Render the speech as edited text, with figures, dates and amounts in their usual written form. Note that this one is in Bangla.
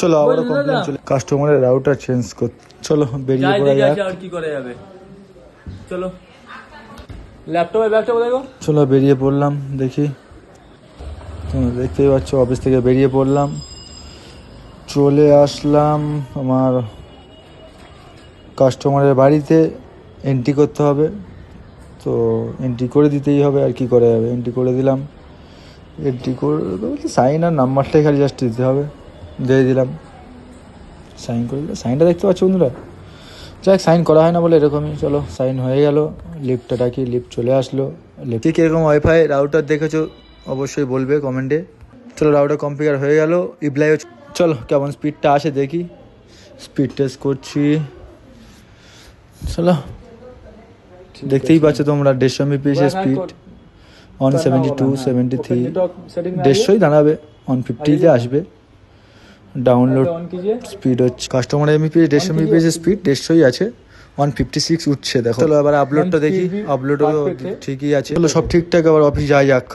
চলো আবার কমপ্লেন চলে কাস্টমারের রাউটার চেঞ্জ কর। চলো বেরিয়ে পড়া যাক। আর কি করা যাবে, চলো ল্যাপটপের ব্যাগটা কোথায় গো? চলো বেরিয়ে পড়লাম, দেখি তোমরা দেখতেই পাচ্ছ অফিস থেকে বেরিয়ে পড়লাম, চলে আসলাম আমার কাস্টমারের বাড়িতে। এন্ট্রি করতে হবে, তো এন্ট্রি করে দিতেই হবে, আর কি করা যাবে। এন্ট্রি করে দিলাম, এন্ট্রি করে সাইন আর নাম্বারটাই খালি জাস্ট দিতে হবে, দিয়ে দিলাম। সাইন করে দিলাম, সাইনটা দেখতে পাচ্ছ বন্ধুরা। যাক সাইন করা হয় না বলে এরকমই। চলো সাইন হয়ে গেল, লিফটটা ডাকি, লিফট চলে আসলো। লিফটে কীরকম ওয়াইফাই রাউটার দেখেছো অবশ্যই বলবে কমেন্টে। চলো রাউটার কনফিগার হয়ে গেল, ইবলাই। চলো কেমন স্পিডটা আসে দেখি, স্পিড টেস্ট করছি। চলো দেখতেই পাচ্ছ তোমরা 150 mbps স্পিড, 172, 73, 150ই দাঁড়াবে, 150তে আসবে। ডাউনলোড স্পিড হচ্ছে কাস্টমার এমবিপিএস 150 mbps স্পিড, 150ই আছে, 156 উঠছে দেখো। চলো এবার আপলোডটা দেখি, আপলোডও ঠিকই আছে। চলো সব ঠিকঠাক, আবার অফিস যাওয়া যাক।